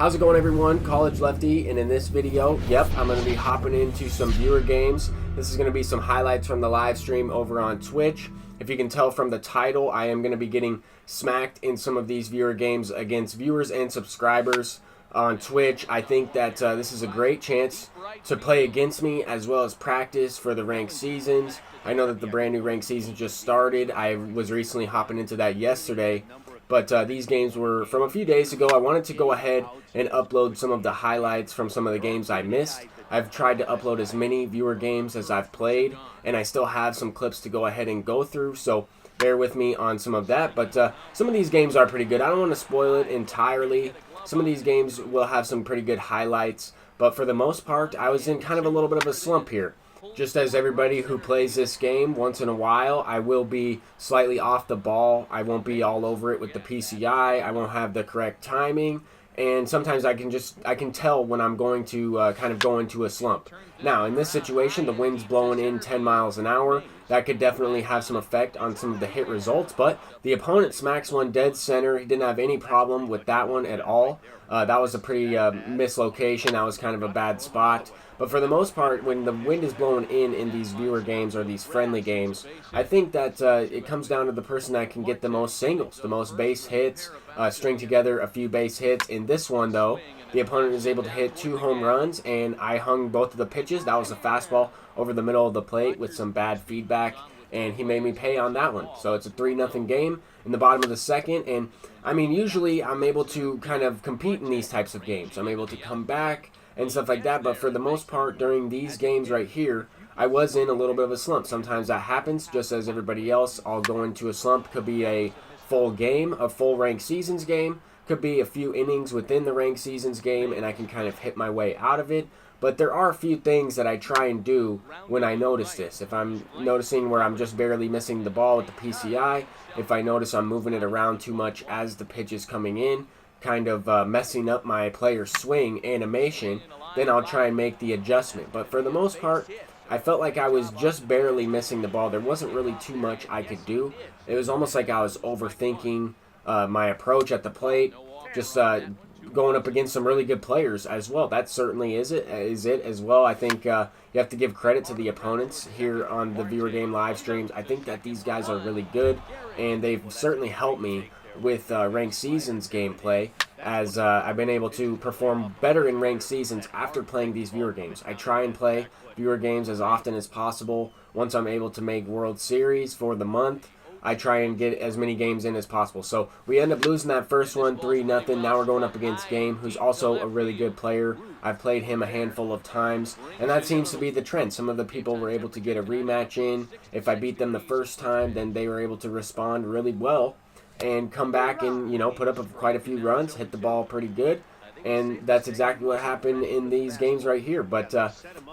How's it going, everyone? College Lefty, and in this video, I'm going to be hopping into some viewer games. This is going to be some highlights from the live stream over on Twitch. If you can tell from the title, I am going to be getting smacked in some of these viewer games against viewers and subscribers on Twitch. I think that this is a great chance to play against me as well as practice for the ranked seasons. I know that the brand new ranked season just started. I was recently hopping into that yesterday. But these games were from a few days ago. I wanted to go ahead and upload some of the highlights from some of the games I missed. I've tried to upload as many viewer games as I've played, and I still have some clips to go ahead and go through, so bear with me on some of that. But some of these games are pretty good. I don't want to spoil it entirely. Some of these games will have some pretty good highlights, but for the most part, I was in kind of a little bit of a slump here. Just as everybody who plays this game, once in a while, I will be slightly off the ball. I won't be all over it with the PCI. I won't have the correct timing. And sometimes I can tell when I'm going to kind of go into a slump. Now, in this situation, the wind's blowing in 10 miles an hour. That could definitely have some effect on some of the hit results. But the opponent smacks one dead center. He didn't have any problem with that one at all. That was a pretty mislocation. That was kind of a bad spot. But for the most part, when the wind is blowing in these viewer games or these friendly games, I think that it comes down to the person that can get the most singles, the most base hits, string together a few base hits. In this one, though, the opponent is able to hit 2 home runs, and I hung both of the pitches. That was a fastball over the middle of the plate with some bad feedback, and he made me pay on that one. So it's a 3-0 game in the bottom of the second, and I mean, usually I'm able to kind of compete in these types of games. I'm able to come back and stuff like that, but for the most part during these games right here, I was in a little bit of a slump. Sometimes that happens, just as everybody else. I'll go into a slump. Could be a full game, a full ranked seasons game, could be a few innings within the ranked seasons game, and I can kind of hit my way out of it. But there are a few things that I try and do when I notice this. If I'm noticing where I'm just barely missing the ball with the PCI, if I notice I'm moving it around too much as the pitch is coming in, kind of messing up my player's swing animation, then I'll try and make the adjustment. But for the most part, I felt like I was just barely missing the ball. There wasn't really too much I could do. It was almost like I was overthinking my approach at the plate, just going up against some really good players as well. That certainly is it as well. I think you have to give credit to the opponents here on the viewer game live streams. I think that these guys are really good, and they've certainly helped me with ranked seasons gameplay, as I've been able to perform better in ranked seasons after playing these viewer games. I try and play viewer games as often as possible. Once I'm able to make World Series for the month, I try and get as many games in as possible. So we end up losing that first one 3-0. Now we're going up against Game, who's also a really good player. I've played him a handful of times, and that seems to be the trend. Some of the people were able to get a rematch in. If I beat them the first time, then they were able to respond really well and come back and, you know, put up quite a few runs, hit the ball pretty good. And that's exactly what happened in these games right here. But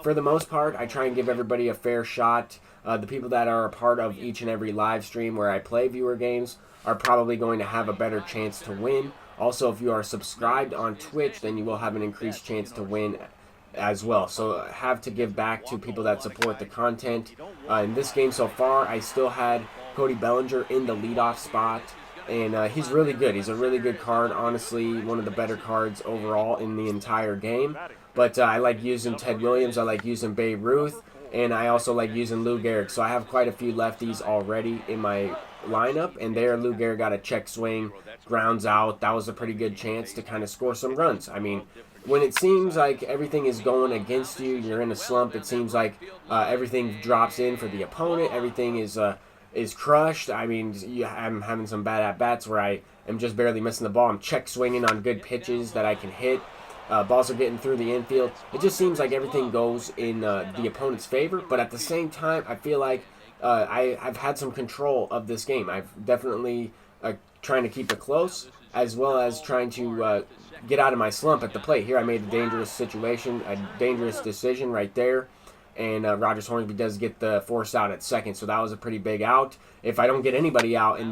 for the most part, I try and give everybody a fair shot. The people that are a part of each and every live stream where I play viewer games are probably going to have a better chance to win. Also, if you are subscribed on Twitch, then you will have an increased chance to win as well. So I have to give back to people that support the content. In this game so far, I still had Cody Bellinger in the leadoff spot. And he's really good. He's a really good card, honestly, one of the better cards overall in the entire game. But I like using Ted Williams, I like using Babe Ruth, and I also like using Lou Gehrig. So I have quite a few lefties already in my lineup, and there Lou Gehrig got a check swing, grounds out. That was a pretty good chance to kind of score some runs. I mean, when it seems like everything is going against you, you're in a slump, it seems like everything drops in for the opponent, everything is crushed. I mean, I'm having some bad at-bats where I am just barely missing the ball. I'm check swinging on good pitches that I can hit. Balls are getting through the infield. It just seems like everything goes in the opponent's favor, but at the same time, I feel like I've had some control of this game. I've definitely trying to keep it close, as well as trying to get out of my slump at the plate. Here I made a dangerous decision right there. And Rogers Hornsby does get the force out at second, so that was a pretty big out. If I don't get anybody out in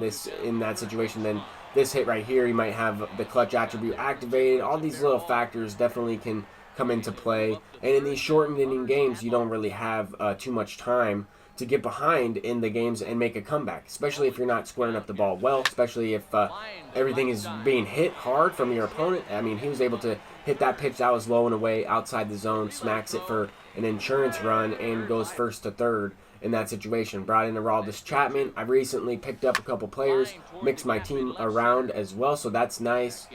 that situation, then this hit right here, you might have the clutch attribute activated. All these little factors definitely can come into play. And in these shortened inning games, you don't really have too much time to get behind in the games and make a comeback, especially if you're not squaring up the ball well, especially if everything is being hit hard from your opponent. I mean, he was able to hit that pitch that was low and away outside the zone, smacks it for an insurance run, and goes first to third in that situation. Brought in Aroldis Chapman. I recently picked up a couple players, mixed my team around as well, so that's nice.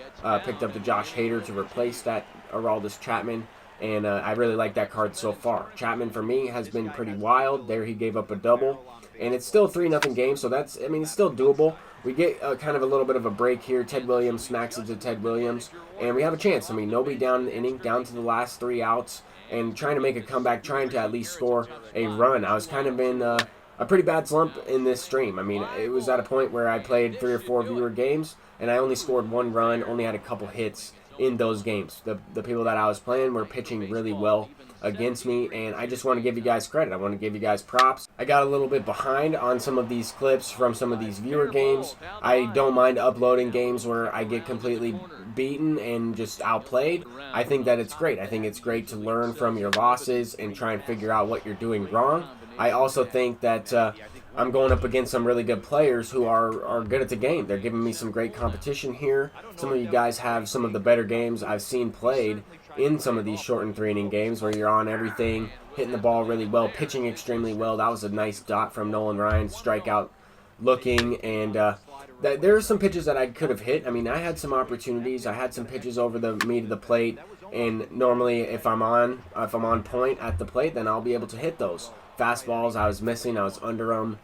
Picked up the Josh Hader to replace that Aroldis Chapman, and I really like that card so far. Chapman, for me, has been pretty wild. There he gave up a double, and it's still a 3-0 game, so that's, I mean, it's still doable. We get kind of a little bit of a break here. Ted Williams smacks it to Ted Williams, and we have a chance. I mean, nobody down in the inning, down to the last 3 outs, and trying to make a comeback, trying to at least score a run. I was kind of in a pretty bad slump in this stream. I mean, it was at a point where I played 3 or 4 viewer games, and I only scored 1 run, only had a couple hits in those games. The people that I was playing were pitching really well against me, and I just want to give you guys credit. I want to give you guys props. I got a little bit behind on some of these clips from some of these viewer games. I don't mind uploading games where I get completely beaten and just outplayed. I think that it's great. I think it's great to learn from your losses and try and figure out what you're doing wrong. I also think that I'm going up against some really good players who are good at the game. They're giving me some great competition here. Some of you guys have some of the better games I've seen played in some of these shortened 3-inning games where you're on everything, hitting the ball really well, pitching extremely well. That was a nice dot from Nolan Ryan, strikeout looking, and there are some pitches that I could have hit. I mean, I had some opportunities. I had some pitches over the meat of the plate, and normally if I'm on point at the plate, then I'll be able to hit those. Fastballs I was missing, I was under them,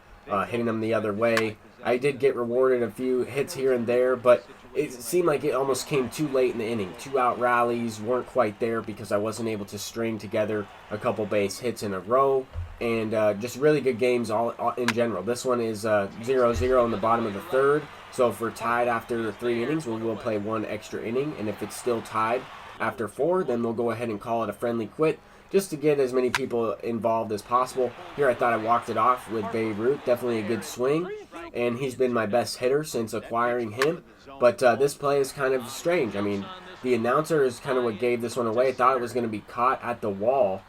hitting them the other way. I did get rewarded a few hits here and there, but it seemed like it almost came too late in the inning. 2-out rallies weren't quite there because I wasn't able to string together a couple base hits in a row, and just really good games all in general. This one is 0-0 in the bottom of the 3rd, so if we're tied after 3 innings, we will play 1 extra inning, and if it's still tied after 4, then we'll go ahead and call it a friendly quit, just to get as many people involved as possible. Here I thought I walked it off with Babe Ruth. Definitely a good swing, and he's been my best hitter since acquiring him. But this play is kind of strange. I mean, the announcer is kind of what gave this one away. I thought it was going to be caught at the wall,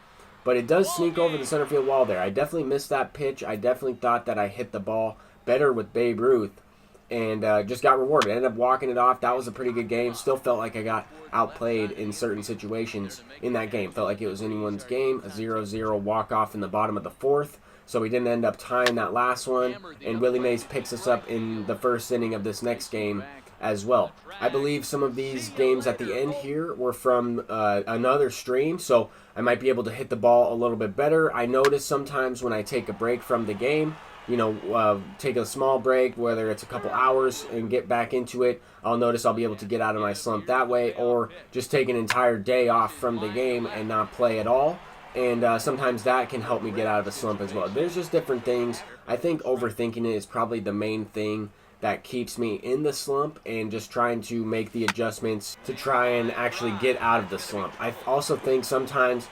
but it does sneak over the center field wall there. I definitely missed that pitch. I definitely thought that I hit the ball better with Babe Ruth, and just got rewarded. I ended up walking it off. That was a pretty good game. Still felt like I got outplayed in certain situations in that game. Felt like it was anyone's game. A 0-0 walk-off in the bottom of the 4th. So we didn't end up tying that last one. And Willie Mays picks us up in the 1st inning of this next game as well. I believe some of these games at the end here were from another stream, so I might be able to hit the ball a little bit better. I notice sometimes when I take a break from the game, take a small break, whether it's a couple hours, and get back into it, I'll notice I'll be able to get out of my slump that way, or just take an entire day off from the game and not play at all. And sometimes that can help me get out of a slump as well. There's just different things. I think overthinking it is probably the main thing that keeps me in the slump, and just trying to make the adjustments to try and actually get out of the slump. I also think sometimes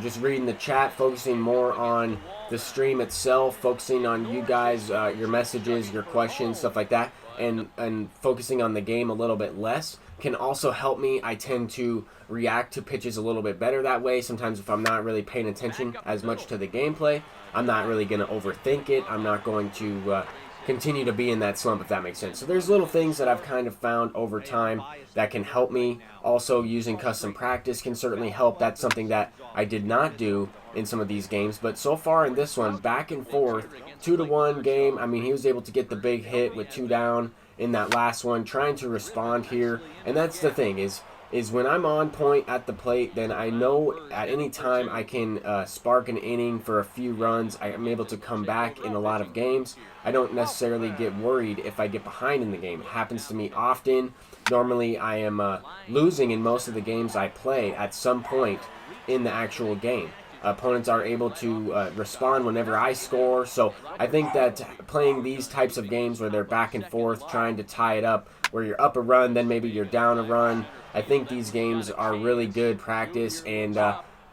just reading the chat, focusing more on the stream itself, focusing on you guys, your messages, your questions, stuff like that, and focusing on the game a little bit less can also help me. I tend to react to pitches a little bit better that way. Sometimes if I'm not really paying attention as much to the gameplay, I'm not really going to overthink it. I'm not going to continue to be in that slump, if that makes sense. So there's little things that I've kind of found over time that can help me. Also, using custom practice can certainly help. That's something that I did not do in some of these games, but so far in this one, back and forth, 2-1 game. I mean, he was able to get the big hit with 2 down in that last one, trying to respond here. And that's the thing, is when I'm on point at the plate, then I know at any time I can spark an inning for a few runs. I am able to come back in a lot of games. I don't necessarily get worried if I get behind in the game. It happens to me often. Normally I am losing in most of the games I play at some point in the actual game. Opponents are able to respond whenever I score. So I think that playing these types of games where they're back and forth, trying to tie it up, where you're up a run, then maybe you're down a run, I think these games are really good practice and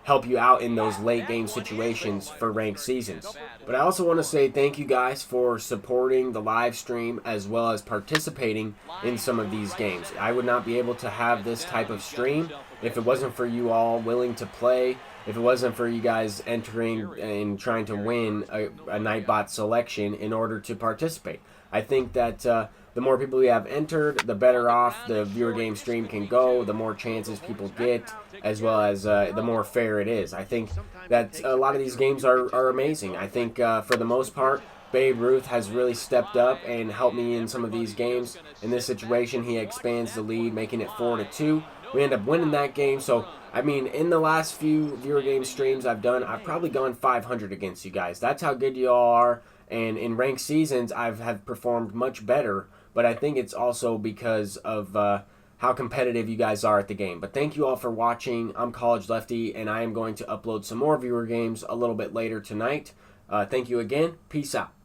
help you out in those late game situations for ranked seasons. But I also want to say thank you guys for supporting the live stream as well as participating in some of these games. I would not be able to have this type of stream if it wasn't for you all willing to play, if it wasn't for you guys entering and trying to win a Nightbot selection in order to participate. I think that the more people we have entered, the better off the viewer game stream can go, the more chances people get, as well as the more fair it is. I think that a lot of these games are amazing. I think for the most part, Babe Ruth has really stepped up and helped me in some of these games. In this situation, he expands the lead, making it 4-2. We end up winning that game. So, I mean, in the last few viewer game streams I've done, I've probably gone 500 against you guys. That's how good you all are. And in ranked seasons, have performed much better. But I think it's also because of how competitive you guys are at the game. But thank you all for watching. I'm College Lefty, and I am going to upload some more viewer games a little bit later tonight. Thank you again. Peace out.